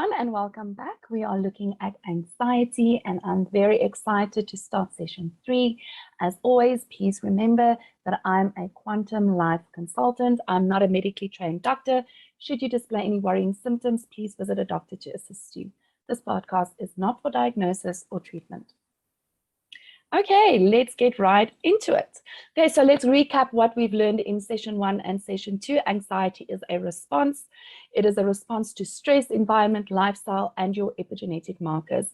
everyone, and welcome back. We are looking at anxiety, and I'm very excited to start session 3. As always, please remember that I'm a quantum life consultant. I'm not a medically trained doctor. Should you display any worrying symptoms, please visit a doctor to assist you. This podcast is not for diagnosis or treatment. Okay, let's get right into it. Okay, so let's recap what we've learned in session 1 and session 2. Anxiety is a response. It is a response to stress, environment, lifestyle, and your epigenetic markers.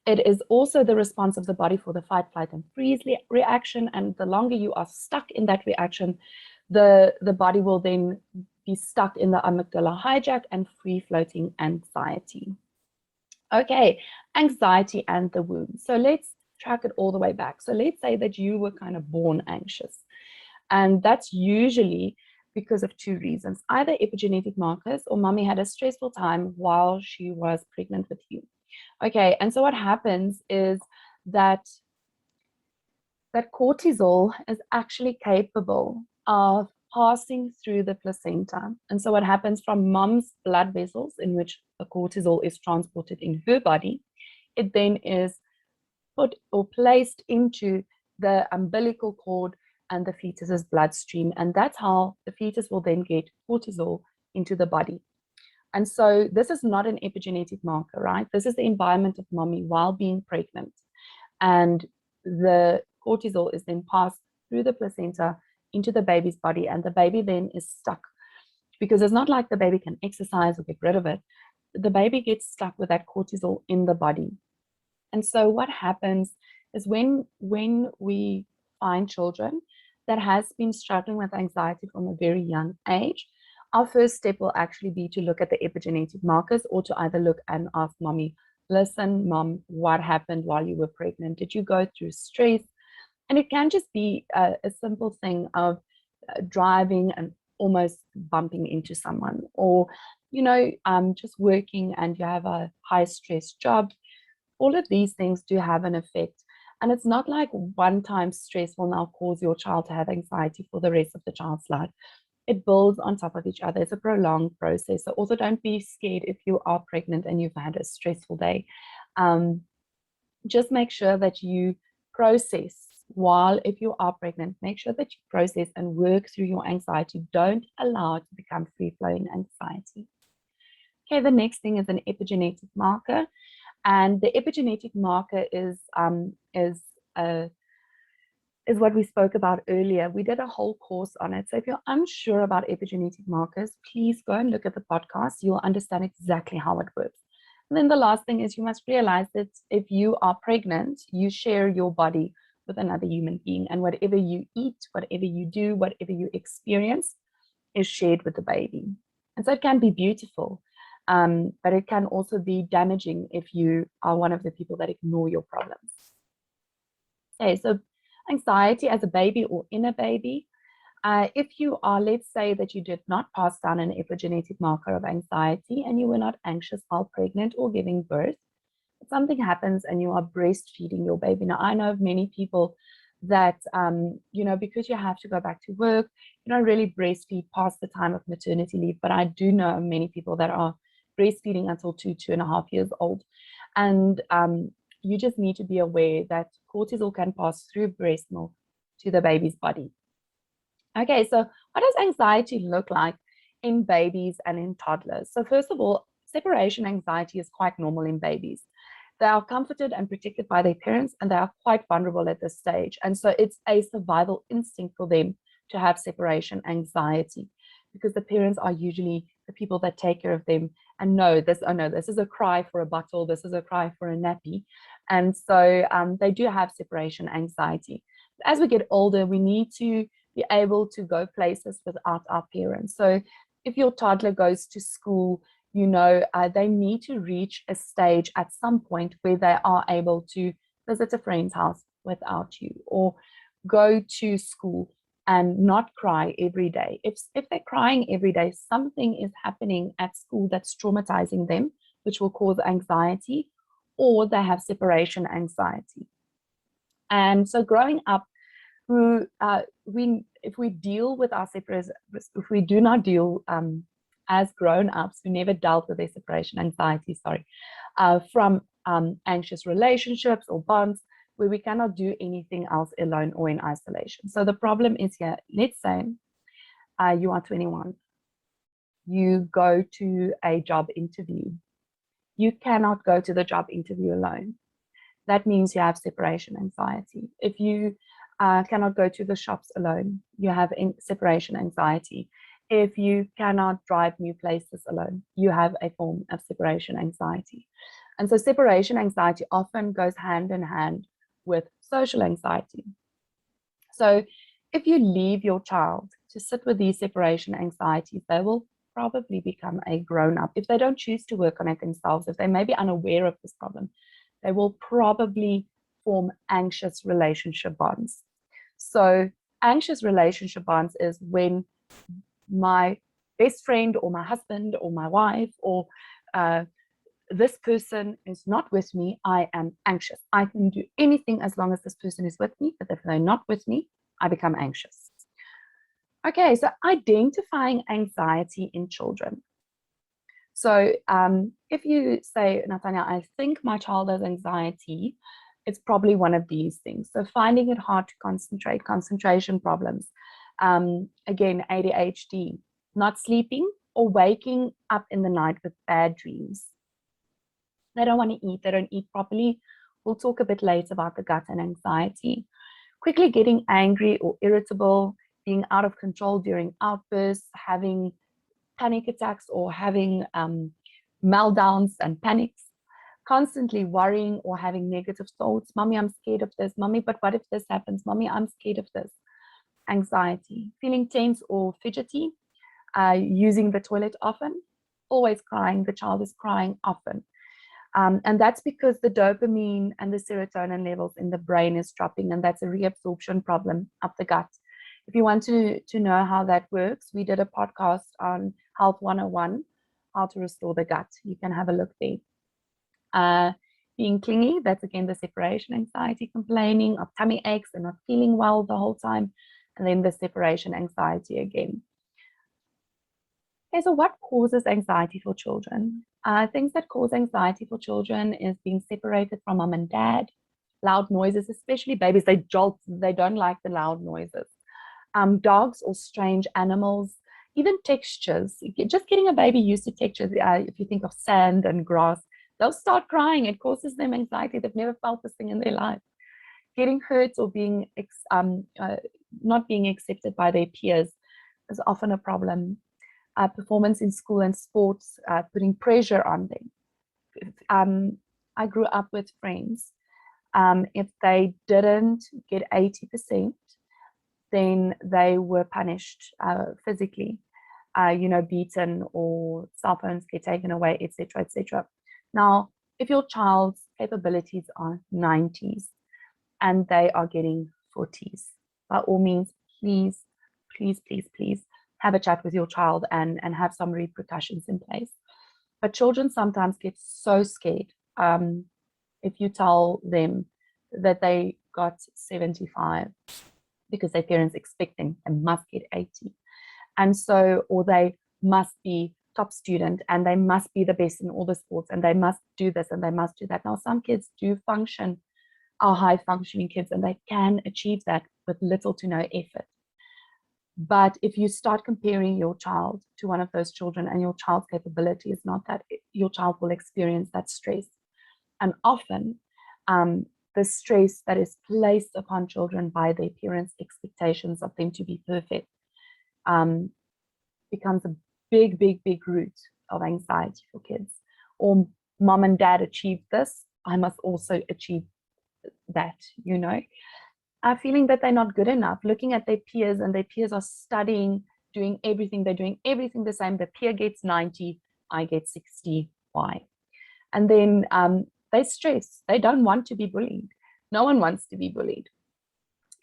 It is also the response of the body for the fight, flight, and freeze reaction. And the longer you are stuck in that reaction, the body will then be stuck in the amygdala hijack and free-floating anxiety. Okay, anxiety and the womb. So let's track it all the way back. So let's say that you were kind of born anxious, and that's usually because of 2 reasons: either epigenetic markers, or mommy had a stressful time while she was pregnant with you. Okay, and so what happens is that cortisol is actually capable of passing through the placenta. And so what happens from mom's blood vessels, in which the cortisol is transported in her body, it then is put or placed into the umbilical cord and the fetus's bloodstream. And that's how the fetus will then get cortisol into the body. And so this is not an epigenetic marker, right? This is the environment of mommy while being pregnant. And the cortisol is then passed through the placenta into the baby's body, and the baby then is stuck, because it's not like the baby can exercise or get rid of it. The baby gets stuck with that cortisol in the body. And so what happens is when we find children that has been struggling with anxiety from a very young age, our first step will actually be to look at the epigenetic markers, or to either look and ask mommy, listen, mom, what happened while you were pregnant? Did you go through stress? And it can just be a simple thing of driving and almost bumping into someone, or, just working and you have a high stress job. All of these things do have an effect. And it's not like one-time stress will now cause your child to have anxiety for the rest of the child's life. It builds on top of each other. It's a prolonged process. So also don't be scared if you are pregnant and you've had a stressful day. Just make sure that you process while, if you are pregnant, make sure that you process and work through your anxiety. Don't allow it to become free-flowing anxiety. Okay, the next thing is an epigenetic marker. And the epigenetic marker is what we spoke about earlier. We did a whole course on it. So if you're unsure about epigenetic markers, please go and look at the podcast. You'll understand exactly how it works. And then the last thing is, you must realize that if you are pregnant, you share your body with another human being. And whatever you eat, whatever you do, whatever you experience is shared with the baby. And so it can be beautiful. But it can also be damaging if you are one of the people that ignore your problems. Okay, so anxiety as a baby or in a baby. If you are, let's say that you did not pass down an epigenetic marker of anxiety and you were not anxious while pregnant or giving birth, if something happens and you are breastfeeding your baby. Now, I know of many people that, because you have to go back to work, you don't really breastfeed past the time of maternity leave. But I do know many people that are breastfeeding until 2.5 years old. And you just need to be aware that cortisol can pass through breast milk to the baby's body. Okay, so what does anxiety look like in babies and in toddlers? So first of all, separation anxiety is quite normal in babies. They are comforted and protected by their parents, and they are quite vulnerable at this stage. And so it's a survival instinct for them to have separation anxiety, because the parents are usually the people that take care of them and know this, oh no, this is a cry for a bottle, this is a cry for a nappy. And so they do have separation anxiety. As we get older, we need to be able to go places without our parents. So if your toddler goes to school, they need to reach a stage at some point where they are able to visit a friend's house without you, or go to school and not cry every day. If they're crying every day, something is happening at school that's traumatizing them, which will cause anxiety, or they have separation anxiety. And so growing up, if we deal with our separation, if we do not deal as grown-ups who never dealt with their separation anxiety, from anxious relationships or bonds where we cannot do anything else alone or in isolation. So the problem is here, let's say you are 21, you go to a job interview. You cannot go to the job interview alone. That means you have separation anxiety. If you cannot go to the shops alone, you have separation anxiety. If you cannot drive new places alone, you have a form of separation anxiety. And so separation anxiety often goes hand in hand with social anxiety. So if you leave your child to sit with these separation anxieties, they will probably become a grown-up. If they don't choose to work on it themselves, if they may be unaware of this problem, they will probably form anxious relationship bonds. So anxious relationship bonds is when my best friend or my husband or my wife or this person is not with me, I am anxious. I can do anything as long as this person is with me, but if they're not with me, I become anxious. Okay, so identifying anxiety in children. So if you say, Natanya, I think my child has anxiety, it's probably one of these things. So finding it hard to concentrate, concentration problems, again, ADHD, not sleeping or waking up in the night with bad dreams. They don't want to eat, they don't eat properly. We'll talk a bit later about the gut and anxiety. Quickly getting angry or irritable, being out of control during outbursts, having panic attacks or having meltdowns and panics, constantly worrying or having negative thoughts. Mommy, I'm scared of this. Mommy, but what if this happens? Mommy, I'm scared of this. Anxiety, feeling tense or fidgety, using the toilet often, always crying. The child is crying often. And that's because the dopamine and the serotonin levels in the brain is dropping, and that's a reabsorption problem up the gut. If you want to know how that works, we did a podcast on Health 101, how to restore the gut. You can have a look there. Being clingy, that's again the separation anxiety, complaining of tummy aches and not feeling well the whole time, and then the separation anxiety again. Okay, so what causes anxiety for children? Things that cause anxiety for children is being separated from mom and dad, loud noises, especially babies, they jolt, they don't like the loud noises. Dogs or strange animals, even textures, just getting a baby used to textures. If you think of sand and grass, they'll start crying. It causes them anxiety. They've never felt this thing in their life. Getting hurt or being not being accepted by their peers is often a problem. Performance in school and sports, putting pressure on them. I grew up with friends. If they didn't get 80%, then they were punished physically, beaten, or cell phones get taken away, etc., etc. Now, if your child's capabilities are 90s and they are getting 40s, by all means, please, please, please, please have a chat with your child and have some repercussions in place. But children sometimes get so scared if you tell them that they got 75 because their parents expecting and must get 80. And so, or they must be top student and they must be the best in all the sports and they must do this and they must do that. Now, some kids do function, are high functioning kids, and they can achieve that with little to no effort. But if you start comparing your child to one of those children and your child's capability is not that, your child will experience that stress. And often the stress that is placed upon children by their parents' expectations of them to be perfect becomes a big, big, big root of anxiety for kids. Or mom and dad achieved this, I must also achieve that, feeling that they're not good enough, looking at their peers and their peers are studying, doing everything, they're doing everything the same. The peer gets 90, I get 60. Why? And then they stress. They don't want to be bullied. No one wants to be bullied.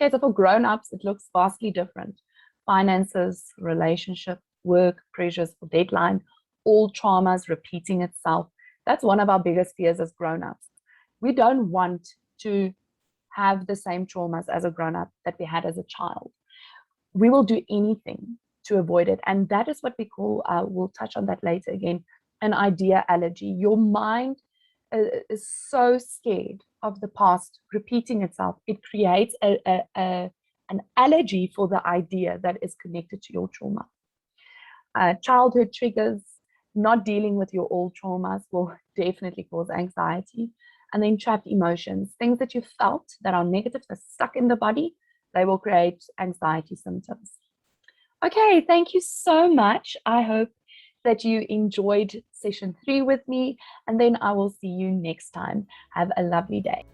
Okay, so for grown-ups, it looks vastly different. Finances, relationship, work, pressures for deadline, all traumas repeating itself. That's one of our biggest fears as grown-ups. We don't want to have the same traumas as a grown-up that we had as a child. We will do anything to avoid it. And that is what we call, we'll touch on that later again, an idea allergy. Your mind is so scared of the past repeating itself. It creates an allergy for the idea that is connected to your trauma. Childhood triggers, not dealing with your old traumas will definitely cause anxiety. And then trapped emotions, things that you felt that are negative, are stuck in the body, they will create anxiety symptoms. Okay, thank you so much. I hope that you enjoyed session 3 with me, and then I will see you next time. Have a lovely day.